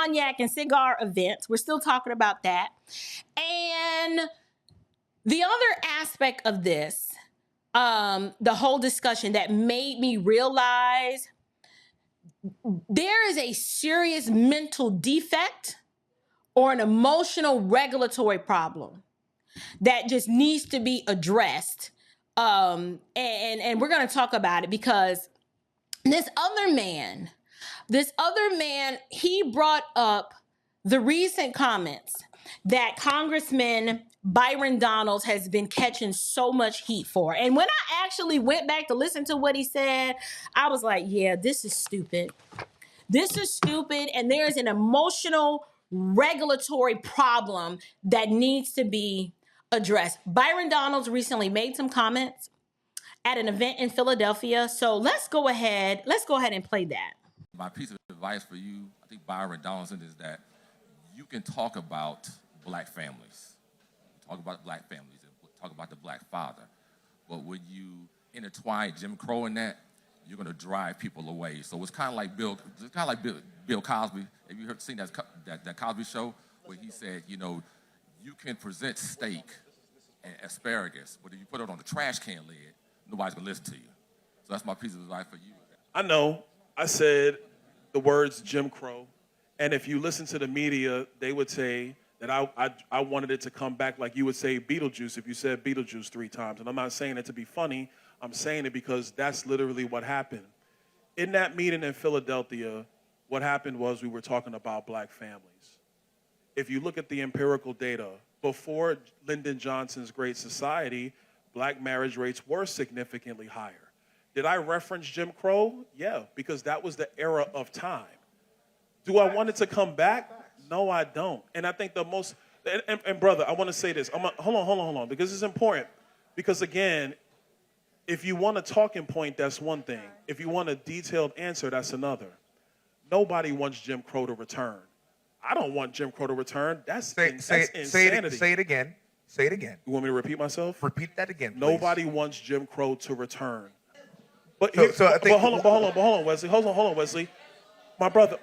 Cognac and Cigar events. We're still talking about that. And the other aspect of this, the whole discussion that made me realize there is a serious mental defect or an emotional regulatory problem that just needs to be addressed. And we're going to talk about it because this other man, he brought up the recent comments that Congressman Byron Donalds has been catching so much heat for. And when I actually went back to listen to what he said, I was like, yeah, this is stupid. This is stupid. And there's an emotional regulatory problem that needs to be addressed. Byron Donalds recently made some comments at an event in Philadelphia. So let's go ahead and play that. My piece of advice for you, I think Byron Donalds, is that you can talk about black families, talk about black families, and talk about the black father. But when you intertwine Jim Crow in that, you're going to drive people away. So it's kind of like Bill Cosby. Have you seen that Cosby show where he said, you know, you can present steak and asparagus, but if you put it on the trash can lid, nobody's going to listen to you. So that's my piece of advice for you. I know. I said the words Jim Crow, and if you listen to the media, they would say that I wanted it to come back like you would say Beetlejuice if you said Beetlejuice 3 times. And I'm not saying it to be funny. I'm saying it because that's literally what happened. In that meeting in Philadelphia, what happened was we were talking about black families. If you look at the empirical data, before Lyndon Johnson's Great Society, black marriage rates were significantly higher. Did I reference Jim Crow? Yeah, because that was the era of time. Do I want it to come back? No, I don't. And I think the most, and brother, I want to say this. Hold on, because it's important. Because again, if you want a talking point, that's one thing. If you want a detailed answer, that's another. Nobody wants Jim Crow to return. I don't want Jim Crow to return. That's insanity. Say it again. Say it again. You want me to repeat myself? Repeat that again, please. Nobody wants Jim Crow to return. But hold on, Wesley. Hold on, Wesley. My brother.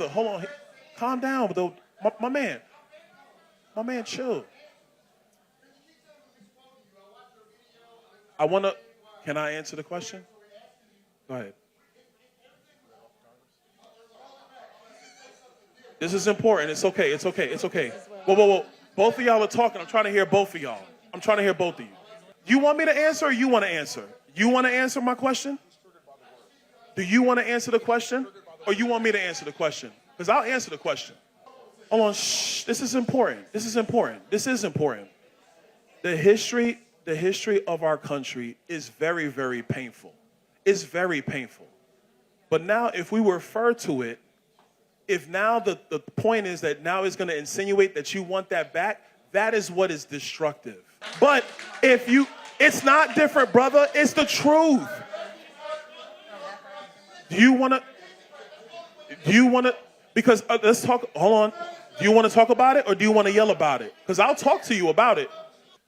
Hold on. Calm down, though. My man, chill. Can I answer the question? Go ahead. This is important. It's okay. Whoa. Both of y'all are talking. I'm trying to hear both of y'all. I'm trying to hear both of you. You want me to answer or you want to answer? You want to answer my question? Do you want to answer the question? Or you want me to answer the question? Because I'll answer the question. Hold on. Shh. This is important. The history of our country is very, very painful. It's very painful. But now if we refer to it, if now the point is that now it's going to insinuate that you want that back, that is what is destructive. But it's not different, brother. It's the truth. Do you want to, because let's talk, hold on. Do you want to talk about it or do you want to yell about it? Because I'll talk to you about it.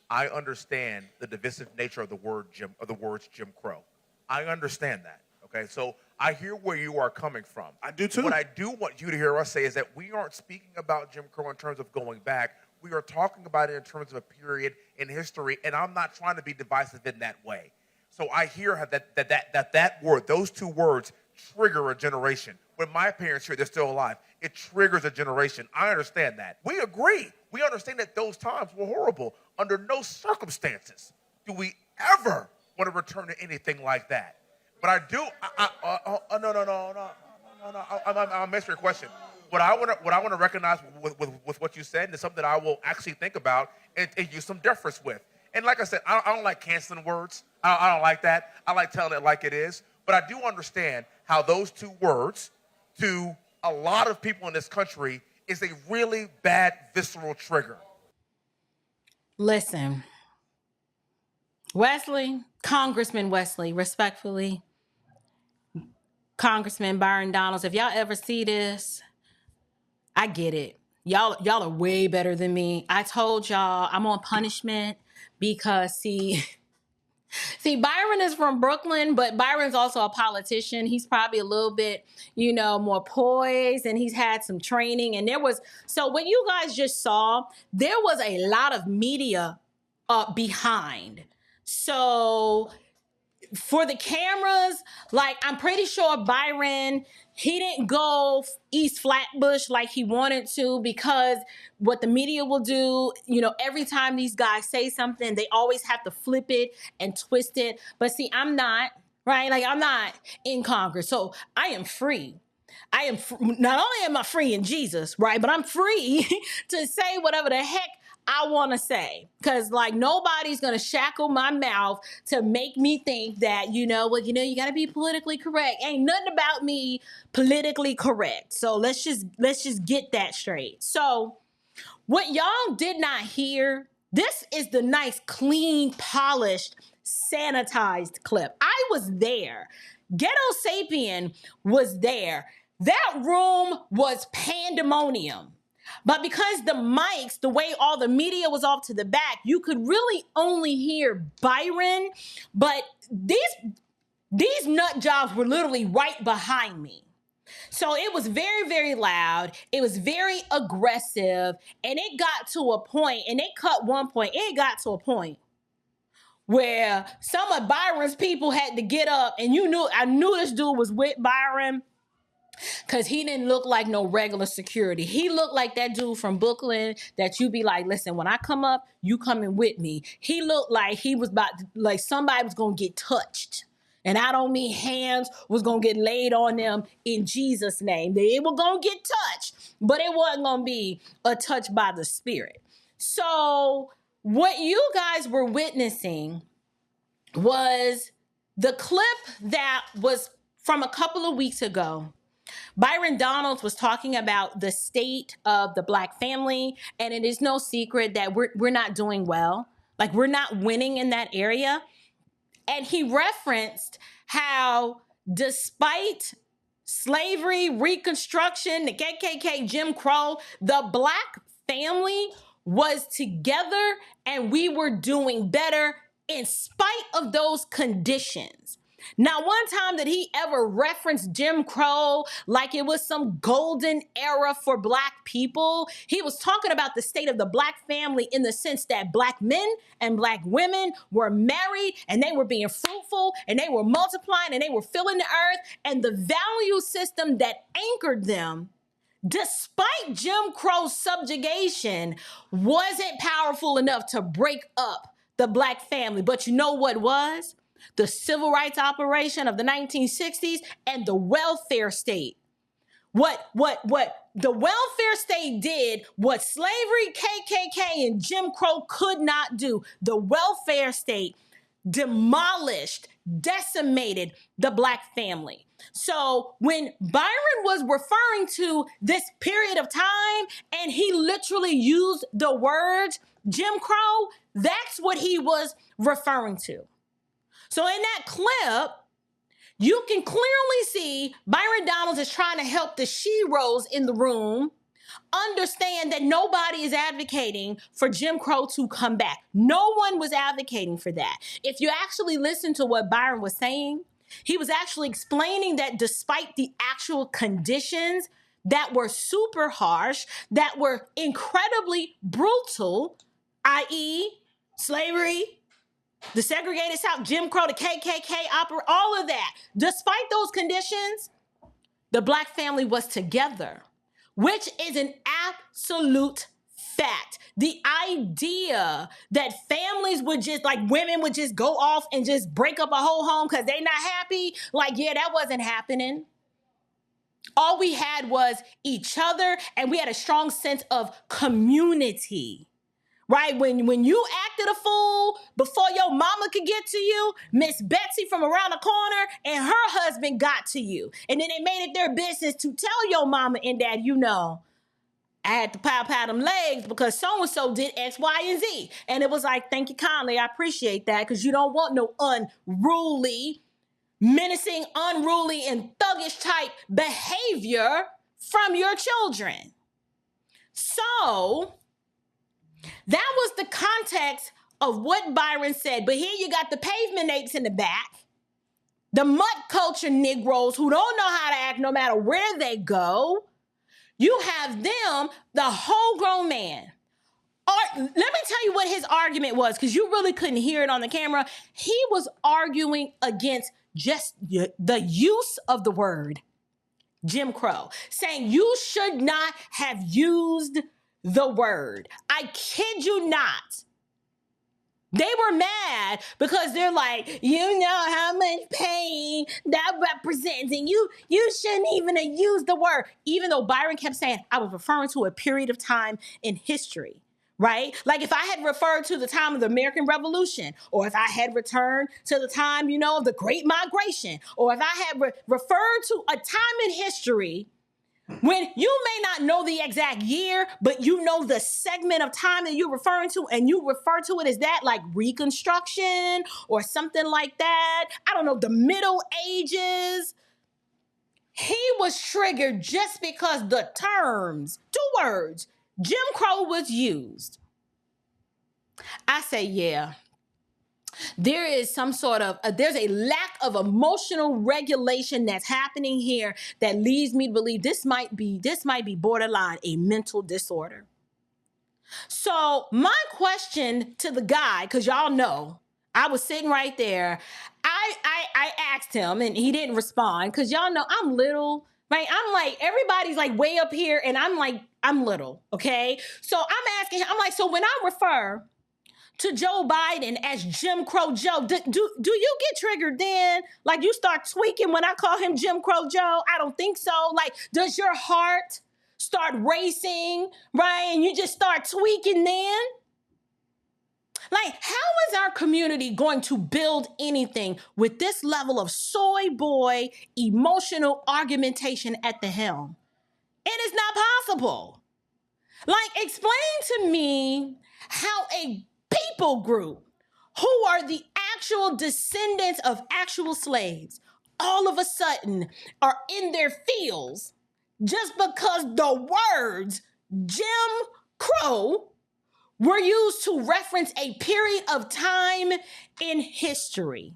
I understand the divisive nature of the words Jim Crow. I understand that. Okay, so I hear where you are coming from. I do too. What I do want you to hear us say is that we aren't speaking about Jim Crow in terms of going back. We are talking about it in terms of a period in history, and I'm not trying to be divisive in that way. So I hear that word, those 2 words, trigger a generation. When my parents hear they're still alive, it triggers a generation. I understand that. We agree. We understand that those times were horrible. Under no circumstances do we ever want to return to anything like that. But I do. No. I'm answering your question. What I want to recognize with what you said, and it's something that I will actually think about and use some deference with. And like I said, I don't like canceling words. I don't like that. I like telling it like it is. But I do understand how those 2 words, to a lot of people in this country, is a really bad visceral trigger. Listen, Congressman Wesley, respectfully, Congressman Byron Donalds, if y'all ever see this, I get it. Y'all are way better than me. I told y'all I'm on punishment because, see, See, Byron is from Brooklyn, but Byron's also a politician. He's probably a little bit, more poised, and he's had some training. And so what you guys just saw, there was a lot of media behind. So for the cameras, I'm pretty sure Byron, he didn't go East Flatbush like he wanted to, because what the media will do, every time these guys say something, they always have to flip it and twist it. But see, I'm not, right? I'm not in Congress, so I am free. Not only am I free in Jesus, right? But I'm free to say whatever the heck I want to say, because nobody's going to shackle my mouth to make me think that, you got to be politically correct. Ain't nothing about me politically correct. So let's just get that straight. So what y'all did not hear, this is the nice, clean, polished, sanitized clip. I was there. Ghetto Sapien was there. That room was pandemonium. But because the mics, the way all the media was off to the back, you could really only hear Byron. But these nut jobs were literally right behind me. So it was very, very loud. It was very aggressive. And it got to a point, and they cut one point, it got to a point where some of Byron's people had to get up. And I knew this dude was with Byron, because he didn't look like no regular security. He looked like that dude from Brooklyn that you be like, listen, when I come up, you coming with me. He looked like he was like somebody was going to get touched. And I don't mean hands was going to get laid on them in Jesus' name. They were going to get touched, but it wasn't going to be a touch by the Spirit. So what you guys were witnessing was the clip that was from a couple of weeks ago. Byron Donalds was talking about the state of the Black family, and it is no secret that we're not doing well. We're not winning in that area. And he referenced how despite slavery, Reconstruction, the KKK, Jim Crow, the Black family was together and we were doing better in spite of those conditions. Not one time did he ever reference Jim Crow like it was some golden era for Black people. He was talking about the state of the Black family in the sense that Black men and Black women were married and they were being fruitful and they were multiplying and they were filling the earth, and the value system that anchored them, despite Jim Crow's subjugation, wasn't powerful enough to break up the Black family. But you know what was? The civil rights operation of the 1960s and the welfare state. What the welfare state did, what slavery, KKK, and Jim Crow could not do, the welfare state demolished, decimated the Black family. So when Byron was referring to this period of time and he literally used the words Jim Crow, that's what he was referring to. So in that clip, you can clearly see Byron Donalds is trying to help the sheroes in the room understand that nobody is advocating for Jim Crow to come back. No one was advocating for that. If you actually listen to what Byron was saying, he was actually explaining that despite the actual conditions that were super harsh, that were incredibly brutal, i.e. slavery, the segregated South, Jim Crow, the KKK, all of that. Despite those conditions, the Black family was together, which is an absolute fact. The idea that families would just, women would just go off and just break up a whole home because they're not happy, that wasn't happening. All we had was each other, and we had a strong sense of community. Right? When you acted a fool before your mama could get to you, Miss Betsy from around the corner and her husband got to you. And then they made it their business to tell your mama and dad, I had to pat them legs because so-and-so did X, Y, and Z. And it was like, thank you kindly. I appreciate that, because you don't want no unruly, menacing, unruly, and thuggish type behavior from your children. So that was the context of what Byron said, but here you got the pavement apes in the back, the mud culture Negroes who don't know how to act no matter where they go. You have them, the whole grown man. Let me tell you what his argument was, because you really couldn't hear it on the camera. He was arguing against just the use of the word Jim Crow, saying you should not have used the word. I kid you not. They were mad because they're like, you know how much pain that represents, and you shouldn't even have used the word, even though Byron kept saying I was referring to a period of time in history, right? Like if I had referred to the time of the American Revolution, or if I had returned to the time, of the Great Migration, or if I had referred to a time in history when you may not know the exact year, but you know the segment of time that you're referring to, and you refer to it as that, like Reconstruction or something like that. I don't know, the Middle Ages. He was triggered just because the terms, 2 words, Jim Crow was used. I say, yeah. There is some sort of, there's a lack of emotional regulation that's happening here that leads me to believe this might be borderline a mental disorder. So my question to the guy, because y'all know, I was sitting right there. I asked him and he didn't respond, because y'all know I'm little, right? I'm like, everybody's like way up here and I'm little, okay? So I'm asking him, I'm like, so when I refer to Joe Biden as Jim Crow Joe, do you get triggered then? Like you start tweaking when I call him Jim Crow Joe? I don't think so. Like, does your heart start racing, right? And you just start tweaking then? Like, how is our community going to build anything with this level of soy boy emotional argumentation at the helm? It is not possible. Like, explain to me how a people group who are the actual descendants of actual slaves all of a sudden are in their fields just because the words Jim Crow were used to reference a period of time in history.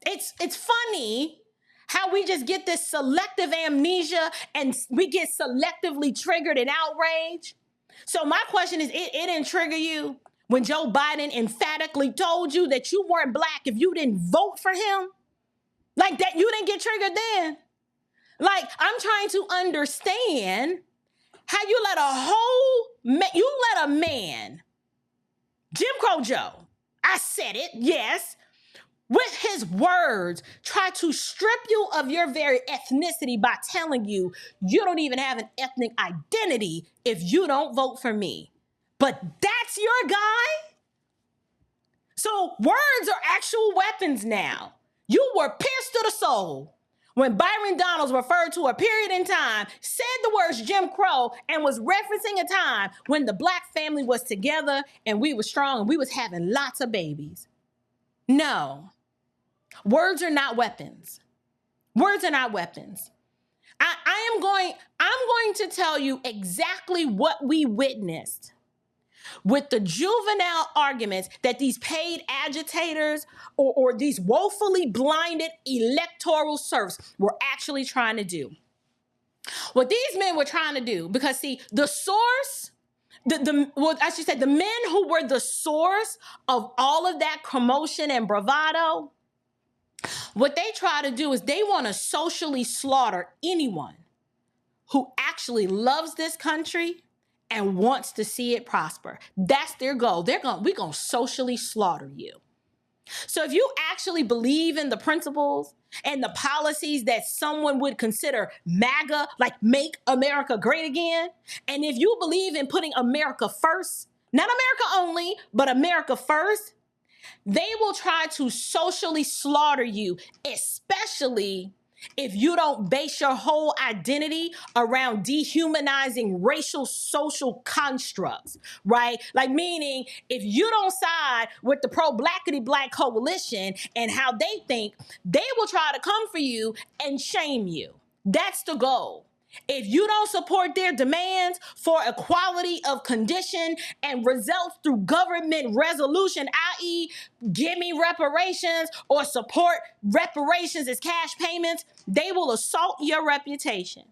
It's funny how we just get this selective amnesia and we get selectively triggered and outraged. So my question is, it didn't trigger you when Joe Biden emphatically told you that you weren't black if you didn't vote for him? Like that, you didn't get triggered then? Like, I'm trying to understand how you let a man, Jim Crow Joe, I said it, yes, with his words, try to strip you of your very ethnicity by telling you you don't even have an ethnic identity if you don't vote for me. But that's your guy? So words are actual weapons now. You were pierced to the soul when Byron Donalds referred to a period in time, said the words Jim Crow, and was referencing a time when the black family was together and we were strong and we was having lots of babies. No. Words are not weapons. Words are not weapons. I'm going to tell you exactly what we witnessed with the juvenile arguments that these paid agitators or these woefully blinded electoral serfs were actually trying to do. What these men were trying to do, because see, the source, the men who were the source of all of that commotion and bravado, what they try to do is they want to socially slaughter anyone who actually loves this country and wants to see it prosper. That's their goal. We're going to socially slaughter you. So if you actually believe in the principles and the policies that someone would consider MAGA, like make America great again, and if you believe in putting America first, not America only, but America first, they will try to socially slaughter you, especially if you don't base your whole identity around dehumanizing racial social constructs, right? Like meaning if you don't side with the pro-blackity black coalition and how they think, they will try to come for you and shame you. That's the goal. If you don't support their demands for equality of condition and results through government resolution, i.e., give me reparations or support reparations as cash payments, they will assault your reputation.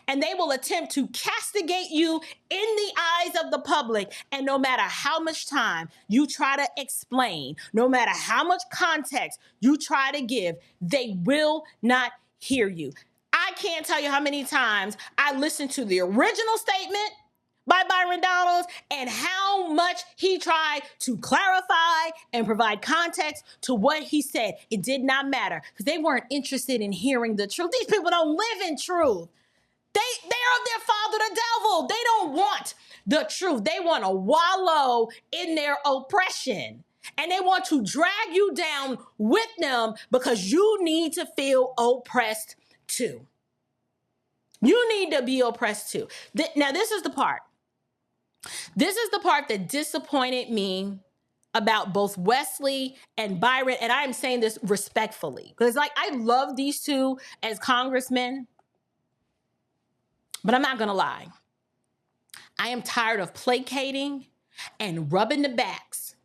And they will attempt to castigate you in the eyes of the public. And no matter how much time you try to explain, no matter how much context you try to give, they will not hear you. I can't tell you how many times I listened to the original statement by Byron Donalds and how much he tried to clarify and provide context to what he said. It did not matter because they weren't interested in hearing the truth. These people don't live in truth. They are of their father, the devil. They don't want the truth. They want to wallow in their oppression. And they want to drag you down with them because you need to feel oppressed too. You need to be oppressed too. Now, this is the part. This is the part that disappointed me about both Wesley and Byron. And I am saying this respectfully because, like, I love these two as congressmen. But I'm not going to lie. I am tired of placating and rubbing the backs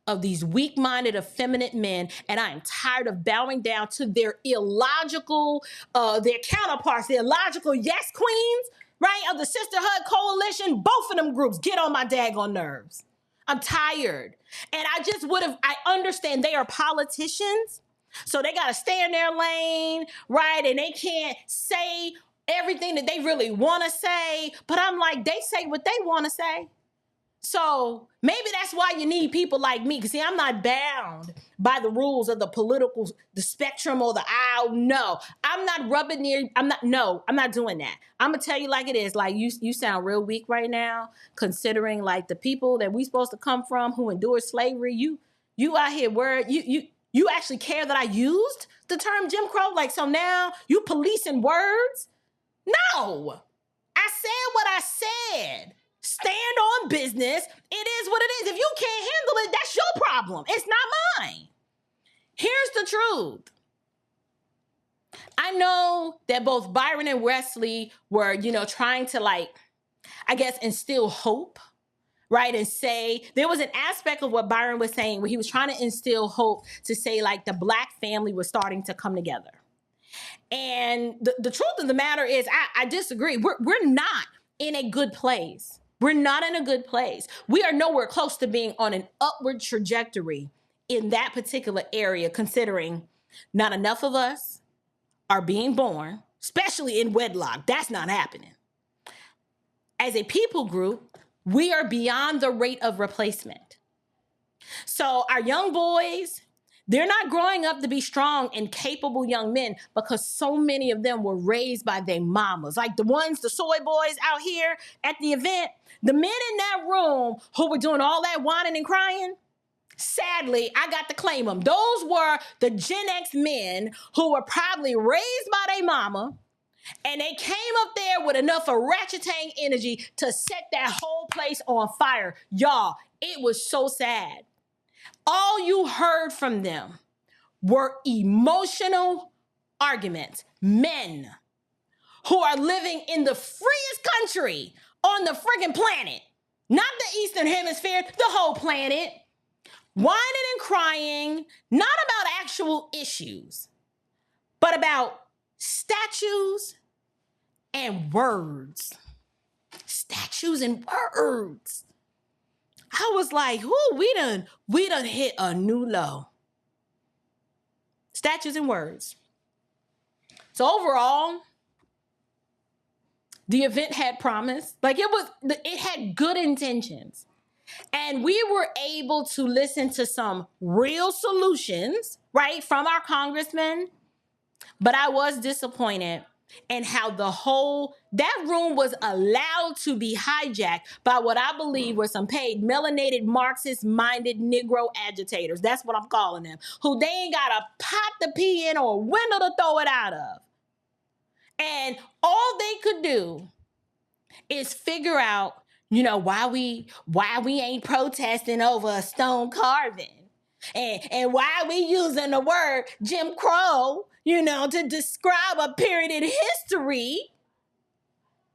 of these weak-minded, effeminate men, and I am tired of bowing down to their illogical, their counterparts, the illogical yes queens, right, of the Sisterhood Coalition. Both of them groups get on my daggone nerves. I'm tired. And I understand they are politicians, so they got to stay in their lane, right, and they can't say everything that they really want to say, but I'm like, they say what they want to say. So maybe that's why you need people like me. Because see, I'm not bound by the rules of the spectrum or the aisle. No, I'm not doing that. I'm going to tell you like it is. Like you sound real weak right now, considering like the people that we supposed to come from who endured slavery. You out here where you actually care that I used the term Jim Crow? Like, so now you policing words? No, I said what I said. Stand on business. It is what it is. If you can't handle it, that's your problem. It's not mine. Here's the truth. I know that both Byron and Wesley were, trying to instill hope, right? And say, there was an aspect of what Byron was saying where he was trying to instill hope to say like the Black family was starting to come together. And the truth of the matter is, I disagree. We're not in a good place. We're not in a good place. We are nowhere close to being on an upward trajectory in that particular area, considering not enough of us are being born, especially in wedlock. That's not happening. As a people group, we are beyond the rate of replacement. So our young boys, they're not growing up to be strong and capable young men because so many of them were raised by their mamas. Like the soy boys out here at the event, the men in that room who were doing all that whining and crying, sadly, I got to claim them. Those were the Gen X men who were probably raised by their mama, and they came up there with enough orangutan energy to set that whole place on fire. Y'all, it was so sad. All you heard from them were emotional arguments. Men who are living in the freest country on the friggin' planet, not the Eastern Hemisphere, the whole planet, whining and crying, not about actual issues, but about statues and words. Statues and words. I was like, we done hit a new low. Statues and words. So overall, the event had promise. It had good intentions. And we were able to listen to some real solutions, right, from our congressman. But I was disappointed in how that room was allowed to be hijacked by what I believe were some paid melanated Marxist-minded Negro agitators. That's what I'm calling them. Who they ain't got a pot to pee in or a window to throw it out of. And all they could do is figure out, why we ain't protesting over a stone carving. And why we using the word Jim Crow, to describe a period in history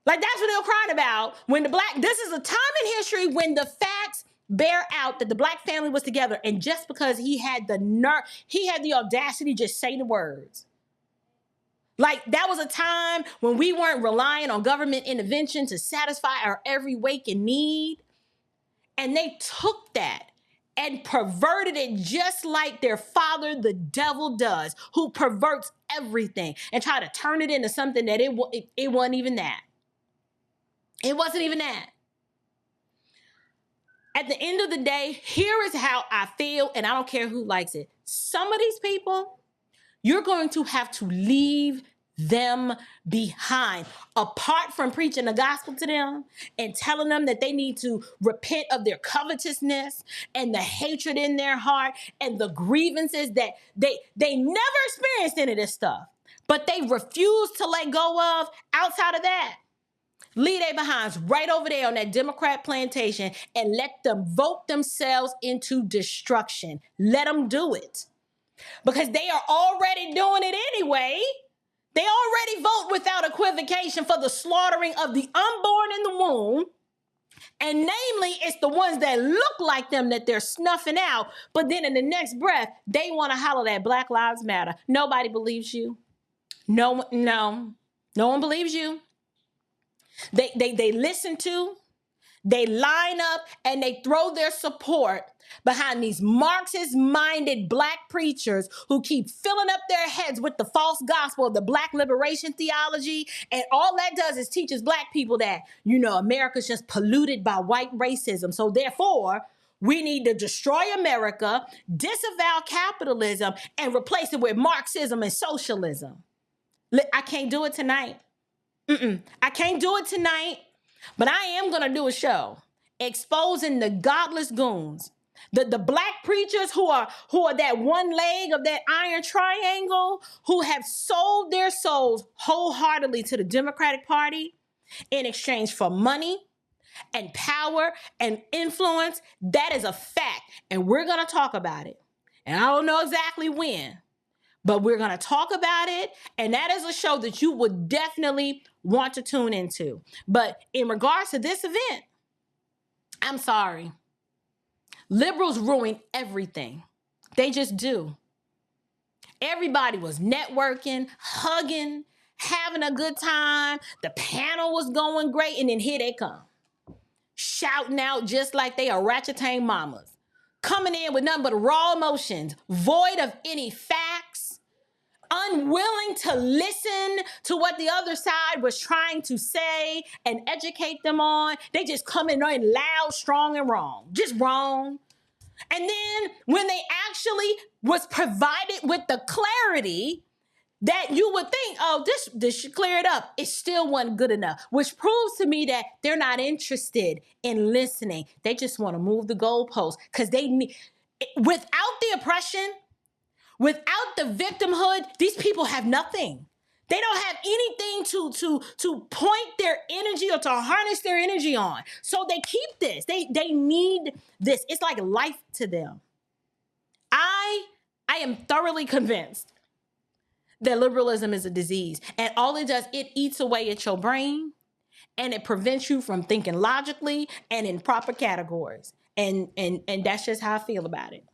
Like, that's what they were crying about when this is a time in history when the facts bear out that the black family was together. And just because he had the audacity to just say the words. Like, that was a time when we weren't relying on government intervention to satisfy our every waking need. And they took that and perverted it just like their father, the devil, does, who perverts everything and try to turn it into something that it wasn't even that. It wasn't even that. At the end of the day, here is how I feel, and I don't care who likes it. Some of these people, you're going to have to leave them behind. Apart from preaching the gospel to them and telling them that they need to repent of their covetousness and the hatred in their heart and the grievances that they never experienced any of this stuff, but they refuse to let go of. Outside of that, leave their behinds right over there on that Democrat plantation and let them vote themselves into destruction. Let them do it. Because they are already doing it anyway. They already vote without equivocation for the slaughtering of the unborn in the womb. And namely, it's the ones that look like them that they're snuffing out. But then in the next breath, they want to holler that Black Lives Matter. Nobody believes you. No one believes you. They listen to, they line up, and they throw their support behind these Marxist-minded black preachers who keep filling up their heads with the false gospel of the black liberation theology. And all that does is teaches black people that, America's just polluted by white racism. So therefore, we need to destroy America, disavow capitalism, and replace it with Marxism and socialism. I can't do it tonight. I can't do it tonight, but I am going to do a show exposing the godless goons, the black preachers who are that one leg of that iron triangle, who have sold their souls wholeheartedly to the Democratic Party in exchange for money and power and influence. That is a fact, and we're going to talk about it. And I don't know exactly when, but we're going to talk about it, and that is a show that you would definitely want to tune into. But in regards to this event, I'm sorry. Liberals ruin everything. They just do. Everybody was networking, hugging, having a good time. The panel was going great, and then here they come. Shouting out just like they are ratchetang mamas. Coming in with nothing but raw emotions, void of any facts, unwilling to listen to what the other side was trying to say and educate them on. They just come in loud, strong, and wrong. Just wrong. And then when they actually was provided with the clarity that you would think, oh, this should clear it up, it still wasn't good enough, which proves to me that they're not interested in listening. They just want to move the goalposts because they need, without the oppression, without the victimhood, these people have nothing. They don't have anything to point their energy or to harness their energy on. So they keep this. They need this. It's like life to them. I am thoroughly convinced that liberalism is a disease. And all it does, it eats away at your brain and it prevents you from thinking logically and in proper categories. And that's just how I feel about it.